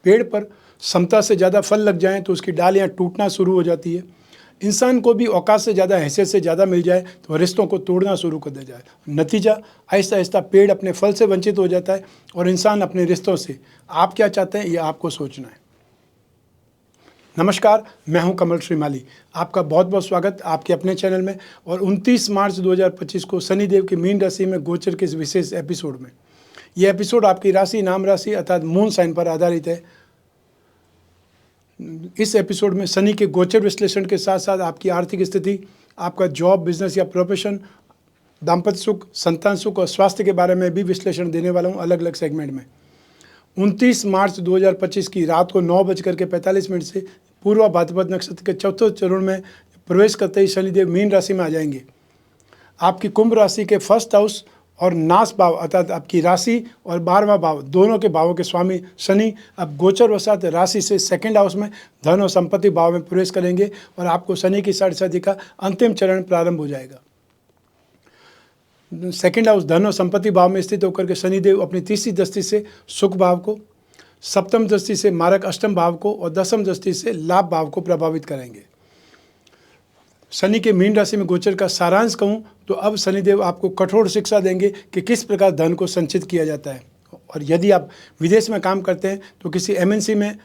पेड़ पर क्षमता से ज़्यादा फल लग जाएं तो उसकी डालियाँ टूटना शुरू हो जाती है। इंसान को भी औकात से ज़्यादा हैसियत से ज़्यादा मिल जाए तो रिश्तों को तोड़ना शुरू कर दिया जाए। नतीजा आहिस्ता आहिस्ता पेड़ अपने फल से वंचित हो जाता है और इंसान अपने रिश्तों से। आप क्या चाहते हैं ये आपको सोचना है। नमस्कार, मैं हूं कमल श्रीमाली। आपका बहुत बहुत स्वागत आपके अपने चैनल में। और 29 मार्च 2025 को शनिदेव की मीन राशि में गोचर के इस विशेष एपिसोड में, यह एपिसोड आपकी राशि नाम राशि अर्थात मून साइन पर आधारित है। इस एपिसोड में शनि के गोचर विश्लेषण के साथ साथ आपकी आर्थिक स्थिति, आपका जॉब, बिजनेस या प्रोफेशन, दाम्पत्य सुख, संतान सुख और स्वास्थ्य के बारे में भी विश्लेषण देने वाला हूं अलग अलग सेगमेंट में। 29 मार्च 2025 की रात को 9:45 से पूर्व भाद्रपद नक्षत्र के चौथे चरण में प्रवेश करते ही शनिदेव मीन राशि में आ जाएंगे। आपकी कुंभ राशि के फर्स्ट हाउस और नाश भाव अर्थात आपकी राशि और 12वां भाव दोनों के भावों के स्वामी शनि अब गोचर वसात राशि से सेकंड हाउस में धन और संपत्ति भाव में प्रवेश करेंगे और आपको शनि की साढ़े का अंतिम चरण प्रारंभ हो जाएगा। सेकंड हाउस धन और संपत्ति भाव में स्थित होकर के शनिदेव अपनी तीसरी दृष्टि से सुख भाव को, सप्तम दृष्टि से मारक अष्टम भाव को और दसम दृष्टि से लाभ भाव को प्रभावित करेंगे। शनि के मीन राशि में गोचर का सारांश कहूँ तो अब शनिदेव आपको कठोर शिक्षा देंगे कि किस प्रकार धन को संचित किया जाता है। और यदि आप विदेश में काम करते हैं तो किसी एमएनसी में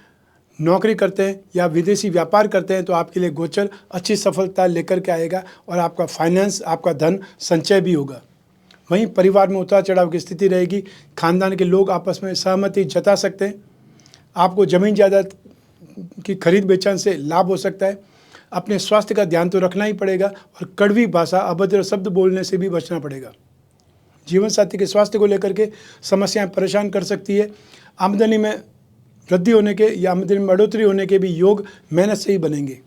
नौकरी करते हैं या विदेशी व्यापार करते हैं तो आपके लिए गोचर अच्छी सफलता लेकर के आएगा और आपका फाइनेंस, आपका धन संचय भी होगा। वहीं परिवार में उतार चढ़ाव की स्थिति रहेगी। खानदान के लोग आपस में सहमति जता सकते हैं। आपको जमीन जायदाद की खरीद बेचन से लाभ हो सकता है। अपने स्वास्थ्य का ध्यान तो रखना ही पड़ेगा और कड़वी भाषा, अभद्र शब्द बोलने से भी बचना पड़ेगा। जीवन साथी के स्वास्थ्य को लेकर के समस्याएं परेशान कर सकती है। आमदनी में वृद्धि होने के या आमदनी में बढ़ोतरी होने के भी योग मेहनत से ही बनेंगे।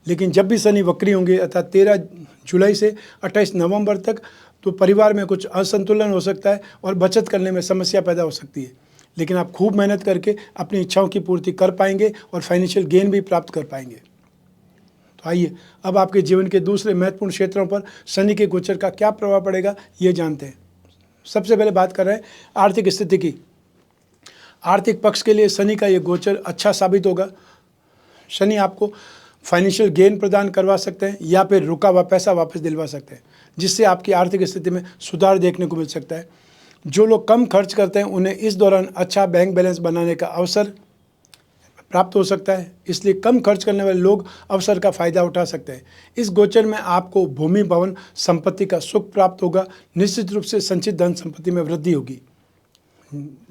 लेकिन जब भी शनि वक्री होंगे अर्थात 13 जुलाई से 28 नवंबर तक तो परिवार में कुछ असंतुलन हो सकता है और बचत करने में समस्या पैदा हो सकती है। लेकिन आप खूब मेहनत करके अपनी इच्छाओं की पूर्ति कर पाएंगे और फाइनेंशियल गेन भी प्राप्त कर पाएंगे। तो आइए अब आपके जीवन के दूसरे महत्वपूर्ण क्षेत्रों पर शनि के गोचर का क्या प्रभाव पड़ेगा ये जानते हैं। सबसे पहले बात कर रहे हैं आर्थिक स्थिति की। आर्थिक पक्ष के लिए शनि का ये गोचर अच्छा साबित होगा। शनि आपको फाइनेंशियल गेन प्रदान करवा सकते हैं या फिर रुका हुआ पैसा वापस दिलवा सकते हैं, जिससे आपकी आर्थिक स्थिति में सुधार देखने को मिल सकता है। जो लोग कम खर्च करते हैं उन्हें इस दौरान अच्छा बैंक बैलेंस बनाने का अवसर प्राप्त हो सकता है, इसलिए कम खर्च करने वाले लोग अवसर का फ़ायदा उठा सकते हैं। इस गोचर में आपको भूमि, भवन, संपत्ति का सुख प्राप्त होगा। निश्चित रूप से संचित धन संपत्ति में वृद्धि होगी।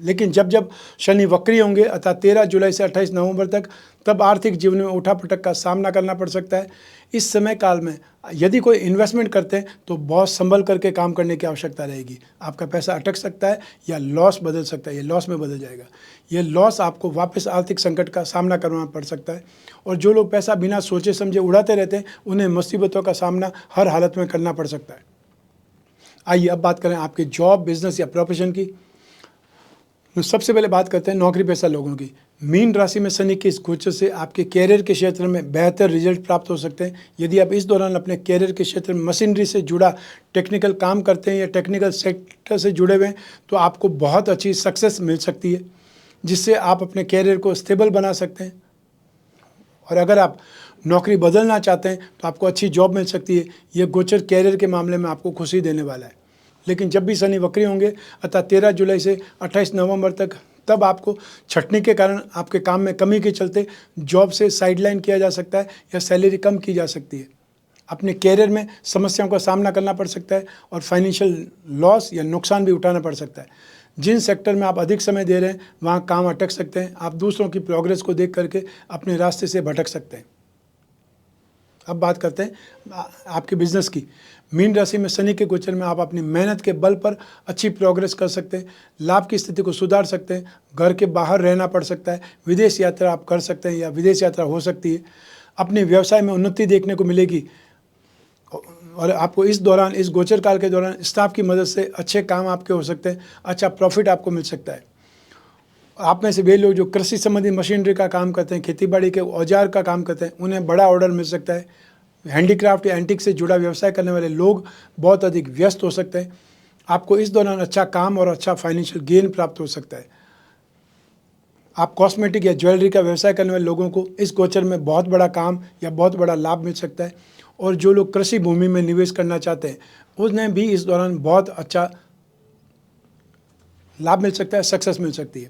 लेकिन जब जब शनि वक्री होंगे अर्थात 13 जुलाई से 28 नवंबर तक, तब आर्थिक जीवन में उठापटक का सामना करना पड़ सकता है। इस समय काल में यदि कोई इन्वेस्टमेंट करते हैं तो बहुत संभल करके काम करने की आवश्यकता रहेगी। आपका पैसा अटक सकता है या लॉस बदल सकता है, ये लॉस में बदल जाएगा। ये लॉस आपको वापस आर्थिक संकट का सामना करना पड़ सकता है। और जो लोग पैसा बिना सोचे समझे उड़ाते रहते हैं उन्हें मुसीबतों का सामना हर हालत में करना पड़ सकता है। आइए अब बात करें आपके जॉब, बिजनेस या प्रोफेशन की। तो सबसे पहले बात करते हैं नौकरी पेशा लोगों की। मीन राशि में शनि के इस गोचर से आपके कैरियर के क्षेत्र में बेहतर रिजल्ट प्राप्त हो सकते हैं। यदि आप इस दौरान अपने कैरियर के क्षेत्र में मशीनरी से जुड़ा टेक्निकल काम करते हैं या टेक्निकल सेक्टर से जुड़े हुए हैं तो आपको बहुत अच्छी सक्सेस मिल सकती है, जिससे आप अपने कैरियर को स्टेबल बना सकते हैं। और अगर आप नौकरी बदलना चाहते हैं तो आपको अच्छी जॉब मिल सकती है। यह गोचर कैरियर के मामले में आपको खुशी देने वाला है। लेकिन जब भी शनि वक्री होंगे अर्थात 13 जुलाई से 28 नवंबर तक, तब आपको छटनी के कारण आपके काम में कमी के चलते जॉब से साइडलाइन किया जा सकता है या सैलरी कम की जा सकती है। अपने कैरियर में समस्याओं का सामना करना पड़ सकता है और फाइनेंशियल लॉस या नुकसान भी उठाना पड़ सकता है। जिन सेक्टर में आप अधिक समय दे रहे हैं वहाँ काम अटक सकते हैं। आप दूसरों की प्रोग्रेस को देख करके अपने रास्ते से भटक सकते हैं। अब बात करते हैं आपके बिजनेस की। मीन राशि में शनि के गोचर में आप अपनी मेहनत के बल पर अच्छी प्रोग्रेस कर सकते हैं। लाभ की स्थिति को सुधार सकते हैं। घर के बाहर रहना पड़ सकता है। विदेश यात्रा आप कर सकते हैं या विदेश यात्रा हो सकती है। अपने व्यवसाय में उन्नति देखने को मिलेगी और आपको इस दौरान, इस गोचर काल के दौरान स्टाफ की मदद से अच्छे काम आपके हो सकते हैं। अच्छा प्रॉफिट आपको मिल सकता है। आप में से वे लोग जो कृषि संबंधी मशीनरी का काम करते हैं, खेतीबाड़ी के औजार का काम करते हैं, उन्हें बड़ा ऑर्डर मिल सकता है। हैंडीक्राफ्ट या एंटीक से जुड़ा व्यवसाय करने वाले लोग बहुत अधिक व्यस्त हो सकते हैं। आपको इस दौरान अच्छा काम और अच्छा फाइनेंशियल गेन प्राप्त हो सकता है। आप कॉस्मेटिक या ज्वेलरी का व्यवसाय करने वाले लोगों को इस गोचर में बहुत बड़ा काम या बहुत बड़ा लाभ मिल सकता है। और जो लोग कृषि भूमि में निवेश करना चाहते हैं उन्हें भी इस दौरान बहुत अच्छा लाभ मिल सकता है, सक्सेस मिल सकती है।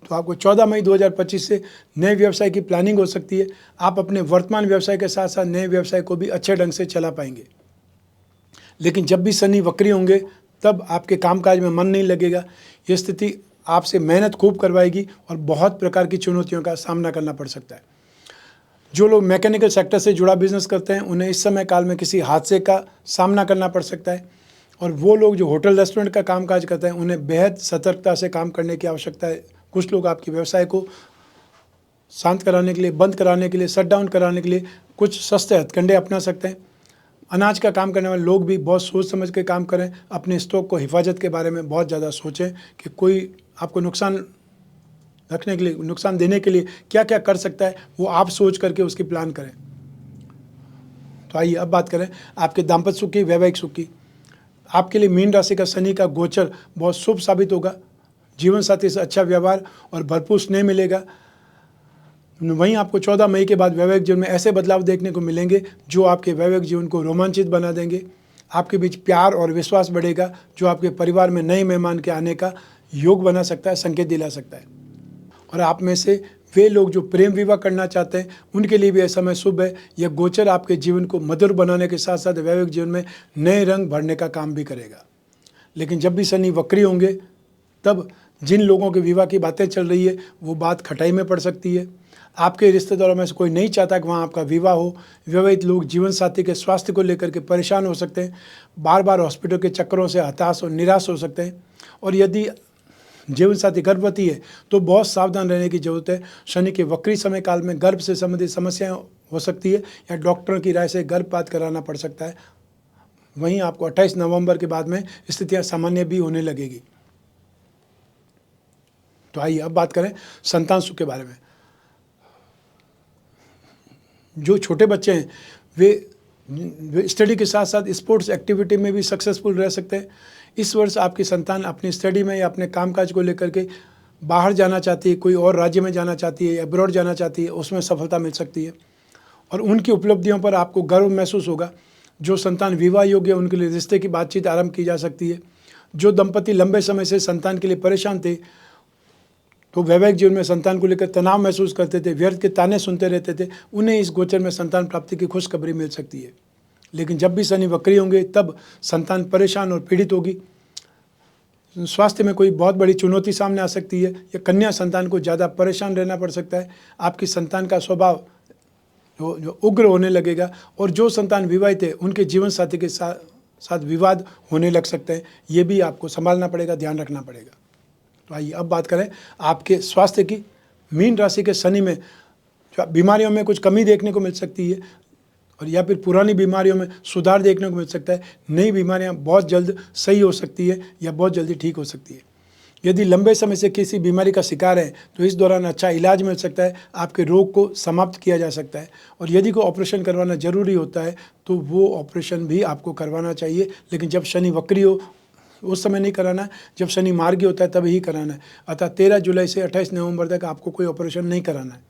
तो आपको 14 मई 2025 से नए व्यवसाय की प्लानिंग हो सकती है। आप अपने वर्तमान व्यवसाय के साथ साथ नए व्यवसाय को भी अच्छे ढंग से चला पाएंगे। लेकिन जब भी शनि वक्री होंगे तब आपके कामकाज में मन नहीं लगेगा। ये स्थिति आपसे मेहनत खूब करवाएगी और बहुत प्रकार की चुनौतियों का सामना करना पड़ सकता है। जो लोग मैकेनिकल सेक्टर से जुड़ा बिजनेस करते हैं उन्हें इस समय काल में किसी हादसे का सामना करना पड़ सकता है। और वो लोग जो होटल रेस्टोरेंट का कामकाज करते हैं उन्हें बेहद सतर्कता से काम करने की आवश्यकता है। कुछ लोग आपके व्यवसाय को शांत कराने के लिए, बंद कराने के लिए, शट डाउन कराने के लिए कुछ सस्ते हथकंडे अपना सकते हैं। अनाज का काम करने वाले लोग भी बहुत सोच समझ के काम करें। अपने स्टॉक को हिफाजत के बारे में बहुत ज़्यादा सोचें कि कोई आपको नुकसान रखने के लिए, नुकसान देने के लिए क्या क्या कर सकता है, वो आप सोच करके उसकी प्लान करें। तो आइए अब बात करें आपके दाम्पत्य सुख की, वैवाहिक सुख की। आपके लिए मीन राशि का शनि का गोचर बहुत शुभ साबित होगा। जीवन साथी से अच्छा व्यवहार और भरपूर स्नेह मिलेगा। वहीं आपको 14 मई के बाद वैवाहिक जीवन में ऐसे बदलाव देखने को मिलेंगे जो आपके वैवाहिक जीवन को रोमांचित बना देंगे। आपके बीच प्यार और विश्वास बढ़ेगा जो आपके परिवार में नए मेहमान के आने का योग बना सकता है, संकेत दिला सकता है। और आप में से वे लोग जो प्रेम विवाह करना चाहते हैं उनके लिए भी यह समय शुभ है। यह गोचर आपके जीवन को मधुर बनाने के साथ साथ वैवाहिक जीवन में नए रंग भरने का काम भी करेगा। लेकिन जब भी शनि वक्री होंगे तब जिन लोगों के विवाह की बातें चल रही है वो बात खटाई में पड़ सकती है। आपके रिश्तेदारों में से कोई नहीं चाहता कि वहाँ आपका विवाह हो। विवाहित लोग जीवन साथी के स्वास्थ्य को लेकर के परेशान हो सकते हैं, बार बार हॉस्पिटल के चक्करों से हताश और निराश हो सकते हैं। और यदि जीवन साथी गर्भवती है तो बहुत सावधान रहने की जरूरत है। शनि के वक्री समय काल में गर्भ से संबंधित समस्याएं हो सकती है या डॉक्टरों की राय से गर्भपात कराना पड़ सकता है। वहीं आपको 28 नवंबर के बाद में स्थितियां सामान्य भी होने लगेगी। तो आइए अब बात करें संतान सुख के बारे में। जो छोटे बच्चे हैं वे स्टडी के साथ साथ स्पोर्ट्स एक्टिविटी में भी सक्सेसफुल रह सकते हैं। इस वर्ष आपकी संतान अपनी स्टडी में या अपने कामकाज को लेकर के बाहर जाना चाहती है, कोई और राज्य में जाना चाहती है या अब्रॉड जाना चाहती है, उसमें सफलता मिल सकती है और उनकी उपलब्धियों पर आपको गर्व महसूस होगा। जो संतान विवाह योग्य है उनके लिए रिश्ते की बातचीत आरंभ की जा सकती है। जो दंपति लंबे समय से संतान के लिए परेशान थे तो वैवाहिक जीवन में संतान को लेकर तनाव महसूस करते थे, व्यर्थ के ताने सुनते रहते थे, उन्हें इस गोचर में संतान प्राप्ति की खुशखबरी मिल सकती है। लेकिन जब भी शनि वक्री होंगे तब संतान परेशान और पीड़ित होगी। स्वास्थ्य में कोई बहुत बड़ी चुनौती सामने आ सकती है या कन्या संतान को ज़्यादा परेशान रहना पड़ सकता है। आपकी संतान का स्वभाव जो उग्र होने लगेगा और जो संतान विवाहित है उनके जीवन साथी के साथ विवाद होने लग सकते हैं। ये भी आपको संभालना पड़ेगा, ध्यान रखना पड़ेगा। तो आइए अब बात करें आपके स्वास्थ्य की। मीन राशि के शनि में बीमारियों में कुछ कमी देखने को मिल सकती है और या फिर पुरानी बीमारियों में सुधार देखने को मिल सकता है। नई बीमारियां बहुत जल्द सही हो सकती है या बहुत जल्दी ठीक हो सकती है। यदि लंबे समय से किसी बीमारी का शिकार है तो इस दौरान अच्छा इलाज मिल सकता है, आपके रोग को समाप्त किया जा सकता है। और यदि कोई ऑपरेशन करवाना जरूरी होता है तो वो ऑपरेशन भी आपको करवाना चाहिए, लेकिन जब शनि वक्री हो उस समय नहीं कराना है, जब शनि मार्गी होता है तभी ही कराना है। अतः 13 जुलाई से 28 नवंबर तक आपको कोई ऑपरेशन नहीं कराना है।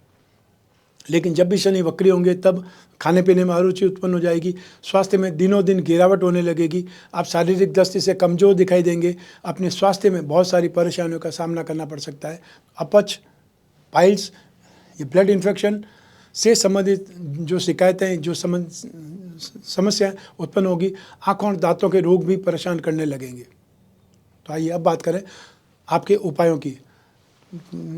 लेकिन जब भी शनि वक्री होंगे तब खाने पीने में अरुचि उत्पन्न हो जाएगी, स्वास्थ्य में दिनों दिन गिरावट होने लगेगी, आप शारीरिक दृष्टि से कमज़ोर दिखाई देंगे, अपने स्वास्थ्य में बहुत सारी परेशानियों का सामना करना पड़ सकता है। अपच, पाइल्स, ये ब्लड इन्फेक्शन से संबंधित जो शिकायतें, जो समस्याएं उत्पन्न होगी, आँखों और दांतों के रोग भी परेशान करने लगेंगे। तो आइए अब बात करें आपके उपायों की।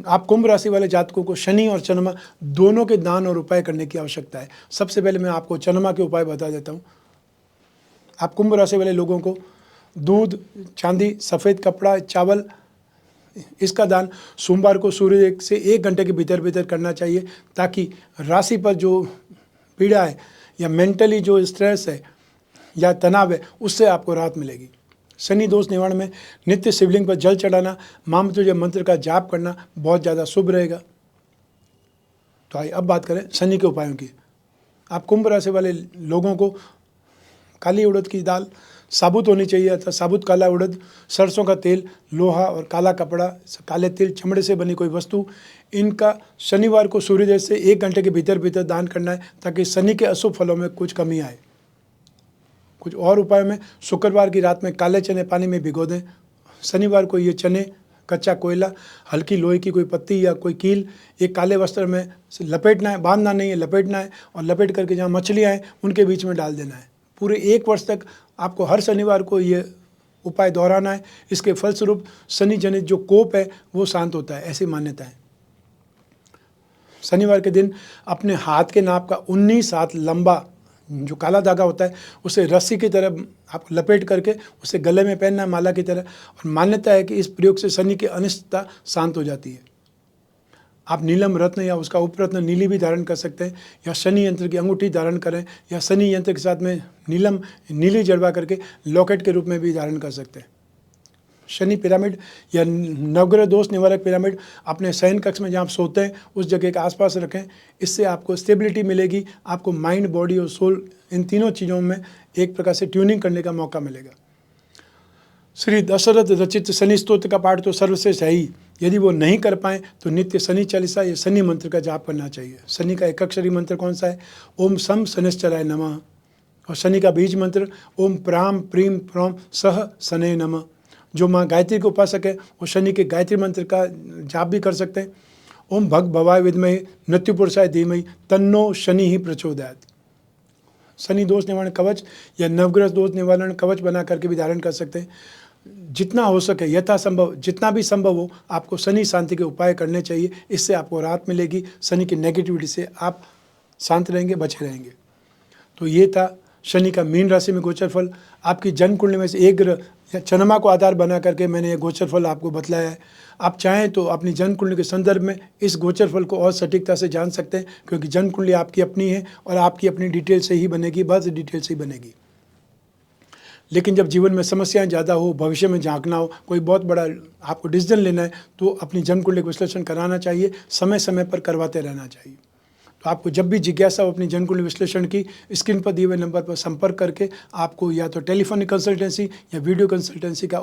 आप कुंभ राशि वाले जातकों को शनि और चंद्रमा दोनों के दान और उपाय करने की आवश्यकता है। सबसे पहले मैं आपको चंद्रमा के उपाय बता देता हूँ। आप कुंभ राशि वाले लोगों को दूध, चांदी, सफ़ेद कपड़ा, चावल, इसका दान सोमवार को सूर्य से 1 घंटे के भीतर भीतर करना चाहिए, ताकि राशि पर जो पीड़ा है या मेंटली जो स्ट्रेस है या तनाव है उससे आपको राहत मिलेगी। शनि दोष निवारण में नित्य शिवलिंग पर जल चढ़ाना, मां मृत्युंजय मंत्र का जाप करना बहुत ज़्यादा शुभ रहेगा। तो आइए अब बात करें शनि के उपायों की। आप कुंभ राशि वाले लोगों को काली उड़द की दाल साबुत होनी चाहिए, अर्थात साबुत काला उड़द, सरसों का तेल, लोहा और काला कपड़ा, काले तिल, चमड़े से बनी कोई वस्तु, इनका शनिवार को सूर्योदय से 1 घंटे के भीतर भीतर दान करना है, ताकि शनि के अशुभ फलों में कुछ कमी आए। कुछ और उपाय में शुक्रवार की रात में काले चने पानी में भिगो दें। शनिवार को ये चने, कच्चा कोयला, हल्की लोहे की कोई पत्ती या कोई कील एक काले वस्त्र में लपेटना है, बांधना नहीं है, लपेटना है, और लपेट करके जहाँ मछलियाँ हैं उनके बीच में डाल देना है। पूरे 1 वर्ष तक आपको हर शनिवार को ये उपाय दोहराना है। इसके फलस्वरूप शनि जनित जो कोप है वो शांत होता है, ऐसी मान्यता है। शनिवार के दिन अपने हाथ के नाप का 19 हाथ लंबा जो काला धागा होता है उसे रस्सी की तरह आप लपेट करके उसे गले में पहनना है माला की तरह, और मान्यता है कि इस प्रयोग से शनि की अनिष्टता शांत हो जाती है। आप नीलम रत्न या उसका उपरत्न नीली भी धारण कर सकते हैं, या शनि यंत्र की अंगूठी धारण करें, या शनि यंत्र के साथ में नीली जड़वा करके लॉकेट के रूप में भी धारण कर सकते हैं। शनि पिरामिड या नवग्रह दोष निवारक पिरामिड अपने शयन कक्ष में जहाँ आप सोते हैं उस जगह के आसपास रखें। इससे आपको स्टेबिलिटी मिलेगी, आपको माइंड, बॉडी और सोल, इन तीनों चीज़ों में एक प्रकार से ट्यूनिंग करने का मौका मिलेगा। श्री दशरथ रचित शनि स्तोत्र का पाठ तो सर्वश्रेष्ठ है ही। यदि वो नहीं कर पाएँ तो नित्य शनि चालीसा या शनि मंत्र का जाप करना चाहिए। शनि का एक अक्षरी मंत्र कौन सा है? ओम सम शनिश्चराय नमः। और शनि का बीज मंत्र ओम प्राम प्रीम प्रौम सह शनय नमः। जो माँ गायत्री के उपासक है वो शनि के गायत्री मंत्र का जाप भी कर सकते हैं। ओम भग भवाय विद्महे मृत्युपुरुषाय धीमहि तन्नो शनि ही प्रचोदयात्। शनि दोष निवारण कवच या नवग्रह दोष निवारण कवच बना करके भी धारण कर सकते हैं। जितना हो सके यथासंभव, जितना भी संभव हो, आपको शनि शांति के उपाय करने चाहिए। इससे आपको राहत मिलेगी, शनि की नेगेटिविटी से आप शांत रहेंगे, बचे रहेंगे। तो ये था शनि का मीन राशि में गोचर फल। आपकी जन्म कुंडली में से एक ग्रह या चंद्रमा को आधार बना करके मैंने ये गोचर फल आपको बतलाया है। आप चाहें तो अपनी जन्म कुंडली के संदर्भ में इस गोचर फल को और सटीकता से जान सकते हैं, क्योंकि जन्म कुंडली आपकी अपनी है और आपकी अपनी डिटेल से ही बनेगी, बस डिटेल से ही बनेगी। लेकिन जब जीवन में समस्याएं ज़्यादा हो, भविष्य में झांकना हो, कोई बहुत बड़ा आपको डिसीजन लेना है, तो अपनी जन्म कुंडली का विश्लेषण कराना चाहिए, समय समय पर करवाते रहना चाहिए। तो आपको जब भी जिज्ञासा हो अपनी जन्म कुंडली विश्लेषण की, स्क्रीन पर दिए हुए नंबर पर संपर्क करके आपको या तो टेलीफोनिक कंसल्टेंसी या वीडियो कंसल्टेंसी का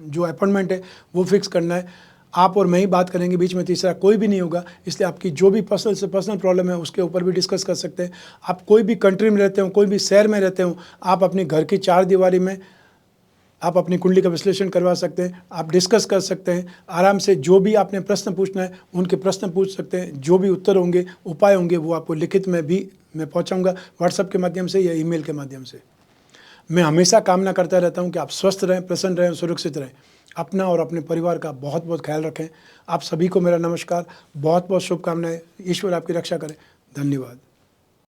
जो अपॉइंटमेंट है वो फिक्स करना है। आप और मैं ही बात करेंगे, बीच में तीसरा कोई भी नहीं होगा। इसलिए आपकी जो भी पर्सनल प्रॉब्लम है उसके ऊपर भी डिस्कस कर सकते हैं। आप कोई भी कंट्री में रहते हो, कोई भी शहर में रहते हो, आप अपने घर की 4 दीवारी में आप अपनी कुंडली का विश्लेषण करवा सकते हैं। आप डिस्कस कर सकते हैं आराम से। जो भी आपने प्रश्न पूछना है उनके प्रश्न पूछ सकते हैं। जो भी उत्तर होंगे, उपाय होंगे, वो आपको लिखित में भी मैं पहुंचाऊंगा, व्हाट्सएप के माध्यम से या ईमेल के माध्यम से। मैं हमेशा कामना करता रहता हूं कि आप स्वस्थ रहें, प्रसन्न रहें, सुरक्षित रहें। अपना और अपने परिवार का बहुत बहुत ख्याल रखें। आप सभी को मेरा नमस्कार, बहुत बहुत शुभकामनाएं। ईश्वर आपकी रक्षा करे। धन्यवाद।